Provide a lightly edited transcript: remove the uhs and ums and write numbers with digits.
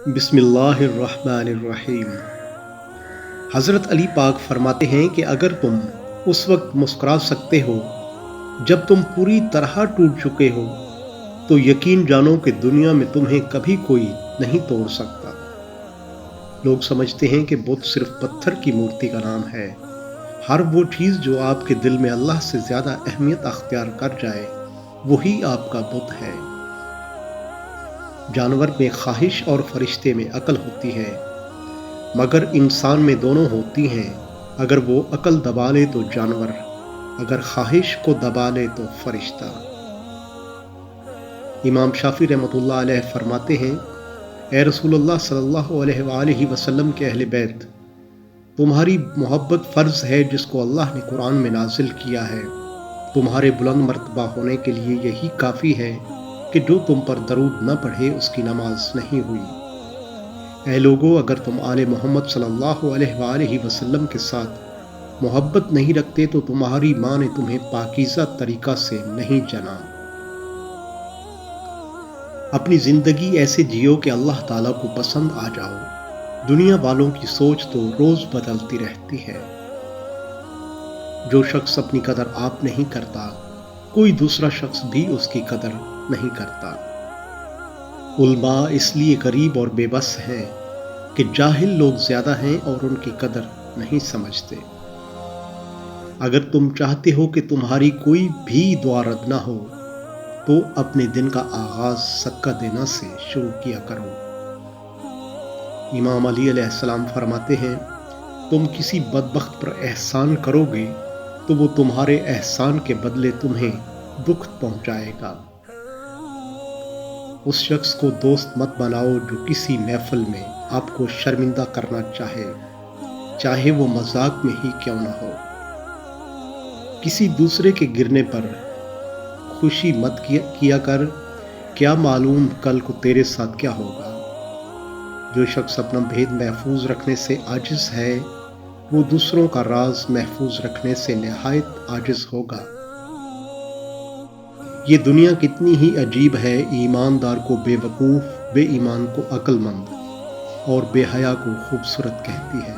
बिस्मिल्लाहिर्रहमानिर्रहीम। हज़रत अली पाक फरमाते हैं कि अगर तुम उस वक्त मुस्कुरा सकते हो जब तुम पूरी तरह टूट चुके हो तो यकीन जानो कि दुनिया में तुम्हें कभी कोई नहीं तोड़ सकता। लोग समझते हैं कि बुत सिर्फ पत्थर की मूर्ति का नाम है। हर वो चीज़ जो आपके दिल में अल्लाह से ज़्यादा अहमियत अख्तियार कर जाए वही आपका बुत है। जानवर में ख्वाहिश और फरिश्ते में अकल होती है, मगर इंसान में दोनों होती हैं। अगर वो अकल दबा ले तो जानवर, अगर ख्वाहिश को दबा ले तो फरिश्ता। इमाम शाफी रहमतुल्लाह अलैह फरमाते हैं, ए रसूलुल्लाह सल्लल्लाहु अलैहि वसल्लम के अहले बैत, तुम्हारी मोहब्बत फ़र्ज़ है जिसको अल्लाह ने कुरान में नाजिल किया है। तुम्हारे बुलंद मर्तबा होने के लिए यही काफ़ी है कि जो तुम पर दरूद न पढ़े उसकी नमाज नहीं हुई। ऐ लोगो, अगर तुम आले मोहम्मद सल्लल्लाहु अलैहि वसल्लम के साथ मोहब्बत नहीं रखते तो तुम्हारी माँ ने तुम्हें पाकीज़ा तरीक़ा से नहीं जना। अपनी ज़िंदगी ऐसे जियो कि अल्लाह ताला को पसंद आ जाओ। दुनिया वालों की सोच तो रोज़ बदलती रहती है। जो शख्स अपनी कदर आप नहीं करता, कोई दूसरा शख्स भी उसकी कदर नहीं करता। उल्मा इसलिए गरीब और बेबस हैं कि जाहिल लोग ज़्यादा हैं और उनकी कदर नहीं समझते। अगर तुम चाहते हो कि तुम्हारी कोई भी दुआ रद्द ना हो तो अपने दिन का आगाज़ सदका देना से शुरू किया करो। इमाम अली अलैहिस्सलाम फरमाते हैं, तुम किसी बदबख्त पर एहसान करोगे तो वो तुम्हारे एहसान के बदले तुम्हें दुख पहुंचाएगा। उस शख्स को दोस्त मत बनाओ जो किसी महफिल में आपको शर्मिंदा करना चाहे वो मजाक में ही क्यों ना हो। किसी दूसरे के गिरने पर खुशी मत किया कर, क्या मालूम कल को तेरे साथ क्या होगा। जो शख्स अपना भेद महफूज रखने से आजिज है वो दूसरों का राज महफूज रखने से निहायत आजिज होगा। ये दुनिया कितनी ही अजीब है, ईमानदार को बेवकूफ़, बेईमान को अक्लमंद और बेहया को खूबसूरत कहती है।